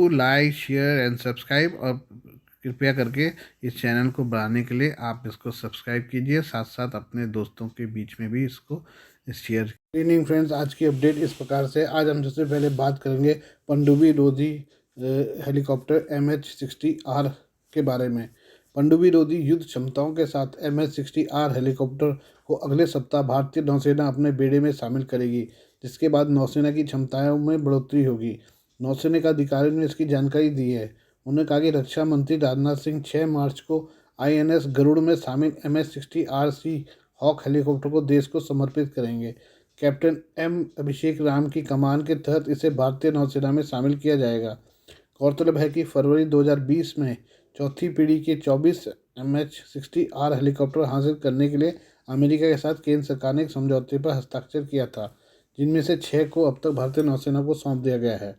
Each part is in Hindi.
Do like share and subscribe, और कृपया करके इस चैनल को बढ़ाने के लिए आप इसको सब्सक्राइब कीजिए, साथ साथ अपने दोस्तों के बीच में भी इसको शेयर। गुड इवनिंग फ्रेंड्स, आज की अपडेट इस प्रकार से। आज हम सबसे पहले बात करेंगे पनडुब्बी रोधी हेलीकॉप्टर MH-60R के बारे में। पनडुब्बी रोधी युद्ध क्षमताओं के साथ MH-60R हेलीकॉप्टर को अगले सप्ताह भारतीय नौसेना अपने बेड़े में शामिल करेगी, जिसके बाद नौसेना की क्षमताओं में बढ़ोतरी होगी। नौसेना के अधिकारियों ने इसकी जानकारी दी है। उन्होंने कहा कि रक्षा मंत्री राजनाथ सिंह 6 मार्च को INS गरुड़ में शामिल MH-60R हॉक हेलीकॉप्टर को देश को समर्पित करेंगे। कैप्टन अभिषेक राम की कमान के तहत इसे भारतीय नौसेना में शामिल किया जाएगा। गौरतलब है कि फरवरी 2020 में चौथी पीढ़ी के 24 MH-60R हेलीकॉप्टर हासिल करने के लिए अमेरिका के साथ केंद्र सरकार ने एक समझौते पर हस्ताक्षर किया था, जिनमें से 6 को अब तक भारतीय नौसेना को सौंप दिया गया है।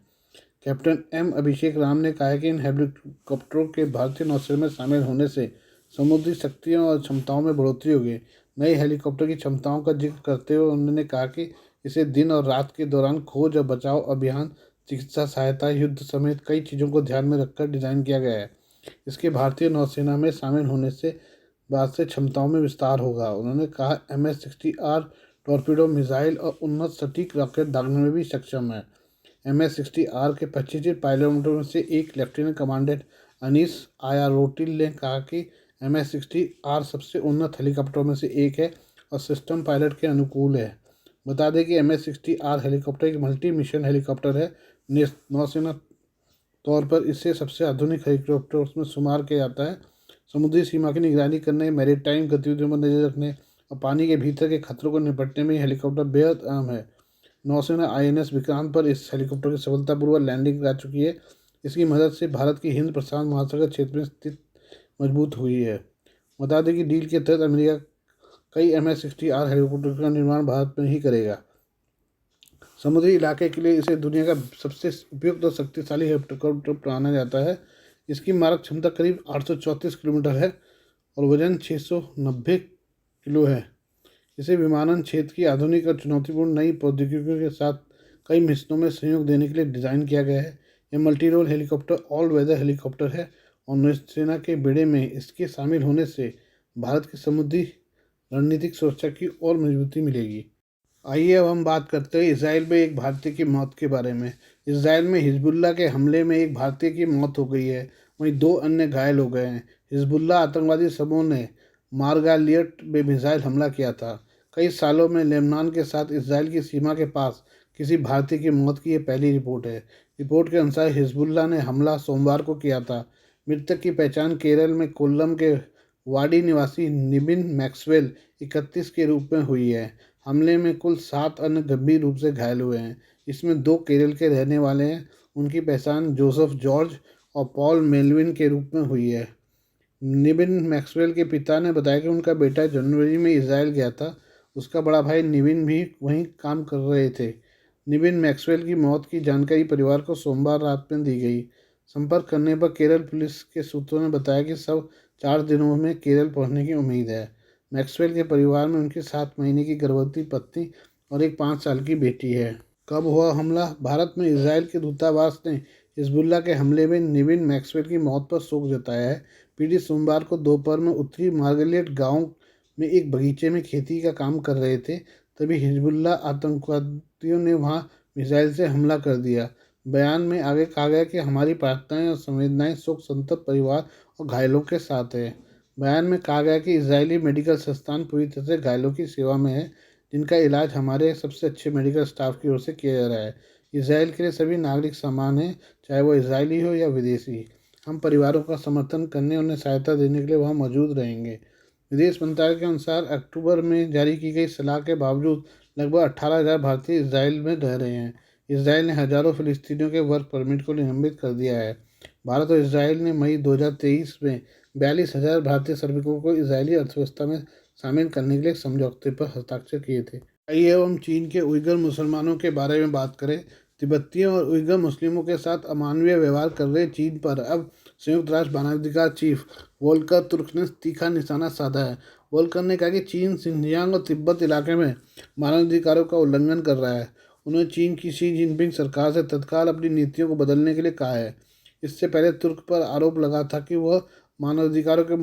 कैप्टन अभिषेक राम ने कहा है कि इन हेलीकॉप्टरों के भारतीय नौसेना में शामिल होने से समुद्री शक्तियों और क्षमताओं में बढ़ोतरी होगी। नए हेलीकॉप्टर की क्षमताओं का जिक्र करते हुए उन्होंने कहा कि इसे दिन और रात के दौरान खोज और बचाव अभियान, चिकित्सा सहायता, युद्ध समेत कई चीज़ों को ध्यान में रखकर डिज़ाइन किया गया है। इसके भारतीय नौसेना में शामिल होने से बाद से क्षमताओं में विस्तार होगा। उन्होंने कहा MH-60R टॉर्पीडो मिसाइल और उन्नत सटीक रॉकेट दागने में भी सक्षम है। MH-60R के 25 पायलटों में से एक लेफ्टिनेंट कमांडेंट अनीस आयारोटिल ने कहा कि MH-60R सबसे उन्नत हेलीकॉप्टरों में से एक है और सिस्टम पायलट के अनुकूल है। बता दें कि MH-60R हेलीकॉप्टर एक मल्टी मिशन हेलीकॉप्टर है। नौसेना तौर पर इसे सबसे आधुनिक हेलीकॉप्टर्स में शुमार किया जाता है। समुद्री सीमा की निगरानी करने, मैरीटाइम गतिविधियों पर नजर रखने और पानी के भीतर के खतरों को निपटने में हेलीकॉप्टर बेहद अहम है। नौसेना INS विक्रांत पर इस हेलीकॉप्टर की सफलतापूर्वक लैंडिंग कर चुकी है। इसकी मदद से भारत की हिंद प्रशांत महासागर क्षेत्र में स्थित मजबूत हुई है। बता दें कि डील के तहत अमेरिका कई MH-60R हेलीकॉप्टर का निर्माण भारत में ही करेगा। समुद्री इलाके के लिए इसे दुनिया का सबसे उपयुक्त और शक्तिशाली हेलीकॉप्टर माना जाता है। इसकी मारक क्षमता करीब 834 किलोमीटर है और वजन 690 किलो है। इसे विमानन क्षेत्र की आधुनिक और चुनौतीपूर्ण नई प्रौद्योगिकियों के साथ कई मिशनों में सहयोग देने के लिए डिज़ाइन किया गया है। यह multi role helicopter all weather helicopter है और नौसेना के बेड़े में इसके शामिल होने से भारत की समुद्री रणनीतिक सुरक्षा की और मजबूती मिलेगी। आइए अब हम बात करते हैं इसराइल में एक भारतीय की मौत के बारे में। इसराइल में हिजबुल्लाह के हमले में एक भारतीय की मौत हो गई है, वहीं 2 अन्य घायल हो गए हैं। हिजबुल्लाह आतंकवादी समूह ने मार्गालियट में मिसाइल हमला किया था। कई सालों में लेबनान के साथ इसराइल की सीमा के पास किसी भारतीय की मौत की यह पहली रिपोर्ट है। रिपोर्ट के अनुसार हिजबुल्लाह ने हमला सोमवार को किया था। मृतक की पहचान केरल में कोल्लम के वाडी निवासी निबिन मैक्सवेल 31 के रूप में हुई है। हमले में कुल 7 अन्य गंभीर रूप से घायल हुए हैं। इसमें 2 केरल के रहने वाले हैं। उनकी पहचान जोसेफ जॉर्ज और पॉल मेलविन के रूप में हुई है। निबिन मैक्सवेल के पिता ने बताया कि उनका बेटा जनवरी में इसराइल गया था। उसका बड़ा भाई निविन भी वहीं काम कर रहे थे। निविन मैक्सवेल की मौत की जानकारी परिवार को सोमवार रात में दी गई। संपर्क करने पर केरल पुलिस के सूत्रों ने बताया कि सब 4 दिनों में केरल पहुंचने की उम्मीद है। मैक्सवेल के परिवार में उनकी 7 महीने की गर्भवती पत्नी और एक 5 साल की बेटी है। कब हुआ हमला? भारत में इसराइल के दूतावास ने हिजबुल्लाह के हमले में निविन मैक्सवेल की मौत पर शोक जताया है। पीड़ित सोमवार को दोपहर में उत्तरी मार्गलियट गांव में एक बगीचे में खेती का काम कर रहे थे, तभी हिजबुल्लाह आतंकवादियों ने वहां मिसाइल से हमला कर दिया। बयान में आगे कहा गया कि हमारी प्रार्थनाएं और संवेदनाएं शोक संतप्त परिवार और घायलों के साथ है। बयान में कहा गया कि इजरायली मेडिकल संस्थान पूरी तरह से घायलों की सेवा में है, जिनका इलाज हमारे सबसे अच्छे मेडिकल स्टाफ की ओर से किया जा रहा है। इसराइल के लिए सभी नागरिक समान हैं, चाहे वो इजरायली हो या विदेशी। हम परिवारों का समर्थन करने, उन्हें सहायता देने के लिए वहाँ मौजूद रहेंगे। विदेश मंत्रालय के अनुसार अक्टूबर में जारी की गई सलाह के बावजूद लगभग 18,000 भारतीय इसराइल में रह रहे हैं। इसराइल ने हजारों फिलिस्तीनियों के वर्क परमिट को निलंबित कर दिया है। भारत और इसराइल ने मई 2023 में 42,000 भारतीय श्रमिकों को इजरायली अर्थव्यवस्था में शामिल करने के लिए समझौते पर हस्ताक्षर किए थे। आइए अब हम चीन के उइगर मुसलमानों के बारे में बात करें। तिब्बतियों और उइगर मुस्लिमों के साथ अमानवीय व्यवहार कर रहे चीन पर अब संयुक्त राष्ट्र मानवाधिकार चीफ वोल्कर तुर्क ने तीखा निशाना साधा है। वोल्कर ने कहा कि चीन सिंजियांग और तिब्बत इलाके में मानवाधिकारों का उल्लंघन कर रहा है। उन्होंने चीन की शी जिनपिंग सरकार से तत्काल अपनी नीतियों को बदलने के लिए कहा है। इससे पहले तुर्क पर आरोप लगा था कि वह मानवाधिकारों के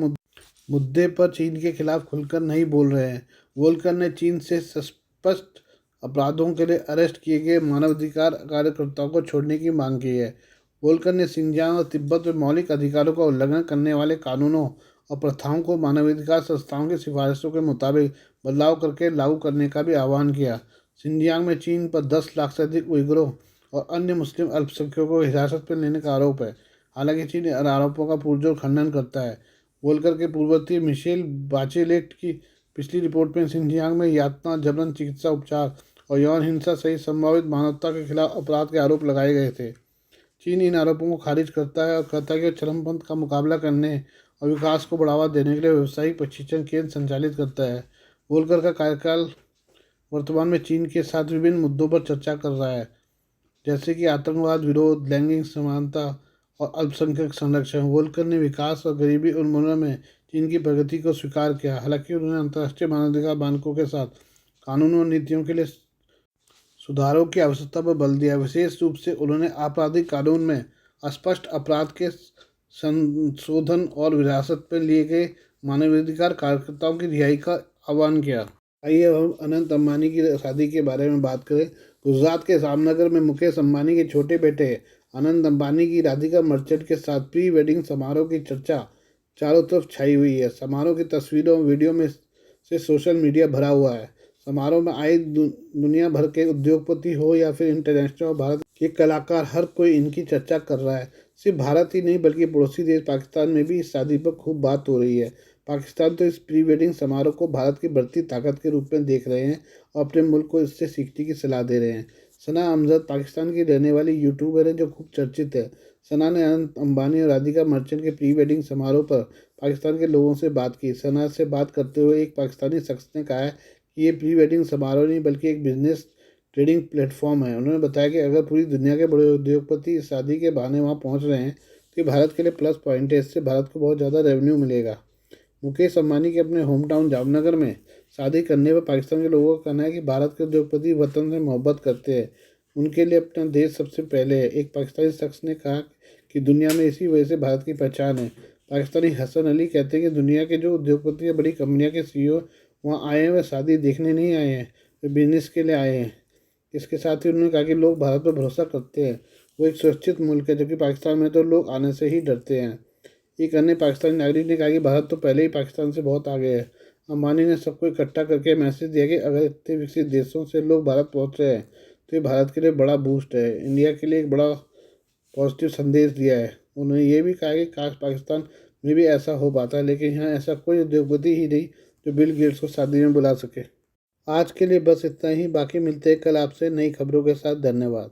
मुद्दे पर चीन के खिलाफ खुलकर नहीं बोल रहे हैं। वोल्कर ने चीन से स्पष्ट अपराधों के लिए अरेस्ट किए गए मानवाधिकार कार्यकर्ताओं को छोड़ने की मांग की है। वोल्कर ने सिंजियांग और तिब्बत में मौलिक अधिकारों का उल्लंघन करने वाले कानूनों और प्रथाओं को मानवाधिकार संस्थाओं की सिफारिशों के मुताबिक बदलाव करके लागू करने का भी आह्वान किया। सिंजियांग में चीन पर 10 लाख से अधिक उइगुरों और अन्य मुस्लिम अल्पसंख्यकों को हिरासत में लेने का आरोप है। हालांकि चीन इन आरोपों का पुरजोर खंडन करता है। वोल्कर के पूर्ववर्ती मिशेल बाचेलेट की पिछली रिपोर्ट में सिंजियांग में यातना, जबरन चिकित्सा उपचार और यौन हिंसा सहित संभावित मानवता के खिलाफ अपराध के आरोप लगाए गए थे। चीन इन आरोपों को खारिज करता है और कहता है कि चरमपंथ का मुकाबला करने और विकास को बढ़ावा देने के लिए व्यावसायिक प्रशिक्षण केंद्र संचालित करता है। वोल्कर का कार्यकाल वर्तमान में चीन के साथ विभिन्न मुद्दों पर चर्चा कर रहा है, जैसे कि आतंकवाद विरोध, लैंगिक समानता और अल्पसंख्यक संरक्षण। वोल्कर ने विकास और गरीबी उन्मूलन में चीन की प्रगति को स्वीकार किया। हालांकि उन्होंने अंतर्राष्ट्रीय मानवाधिकार मानकों के साथ कानूनों और नीतियों के लिए सुधारों की आवश्यकता पर बल दिया। विशेष रूप से उन्होंने आपराधिक कानून में स्पष्ट अपराध के संशोधन और विरासत में लिए गए मानवाधिकार कार्यकर्ताओं की रिहाई का आह्वान किया। आइए अब हम अनंत अंबानी की शादी के बारे में बात करें। गुजरात के जामनगर में मुकेश अंबानी के छोटे बेटे अनंत अंबानी की राधिका मर्चेंट के साथ प्री वेडिंग समारोह की चर्चा चारों तरफ छाई हुई है। समारोह की तस्वीरों और वीडियो में से सोशल मीडिया भरा हुआ है। समारोह में आए दुनिया भर के उद्योगपति हो या फिर इंटरनेशनल और भारत के कलाकार, हर कोई इनकी चर्चा कर रहा है। सिर्फ भारत ही नहीं बल्कि पड़ोसी देश पाकिस्तान में भी इस शादी पर खूब बात हो रही है। पाकिस्तान तो इस प्री वेडिंग समारोह को भारत की बढ़ती ताकत के रूप में देख रहे हैं और अपने मुल्क को इससे सीखने की सलाह दे रहे हैं। सना अमजद पाकिस्तान की रहने वाली यूट्यूबर है जो खूब चर्चित है। सना ने अनंत अंबानी और राधिका मर्चेंट के प्री वेडिंग समारोह पर पाकिस्तान के लोगों से बात की। सना से बात करते हुए एक पाकिस्तानी शख्स ने कहा है कि ये प्री वेडिंग समारोह नहीं बल्कि एक बिजनेस ट्रेडिंग प्लेटफॉर्म है। उन्होंने बताया कि अगर पूरी दुनिया के बड़े उद्योगपति इस शादी के बहाने वहाँ पहुँच रहे हैं तो ये भारत के लिए प्लस पॉइंट है। इससे भारत को बहुत ज़्यादा रेवेन्यू मिलेगा। मुकेश अंबानी के अपने होम टाउन जामनगर में शादी करने पर पाकिस्तान के लोगों का कहना है कि भारत के उद्योगपति वतन से मोहब्बत करते हैं, उनके लिए अपना देश सबसे पहले है। एक पाकिस्तानी शख्स ने कहा कि दुनिया में इसी वजह से भारत की पहचान है। पाकिस्तानी हसन अली कहते हैं कि दुनिया के जो उद्योगपति या बड़ी कंपनियों के सीईओ वहाँ आए हैं वे शादी देखने नहीं आए हैं, वे बिजनेस के लिए आए हैं। इसके साथ ही उन्होंने कहा कि लोग भारत पर भरोसा करते हैं, वो एक सुरक्षित मुल्क है, जबकि पाकिस्तान में तो लोग आने से ही डरते हैं। एक अन्य पाकिस्तानी नागरिक ने कहा कि भारत तो पहले ही पाकिस्तान से बहुत आगे है। अंबानी ने सबको इकट्ठा करके मैसेज दिया कि अगर इतने विकसित देशों से लोग भारत पहुंच रहे हैं तो ये भारत के लिए बड़ा बूस्ट है, इंडिया के लिए एक बड़ा पॉजिटिव संदेश दिया है। उन्होंने ये भी कहा कि काश पाकिस्तान में भी ऐसा हो पाता, लेकिन यहाँ ऐसा कोई उद्योगपति ही नहीं जो बिल गेट्स को शादी में बुला सके। आज के लिए बस इतना ही, बाकी मिलते हैं कल आपसे नई खबरों के साथ। धन्यवाद।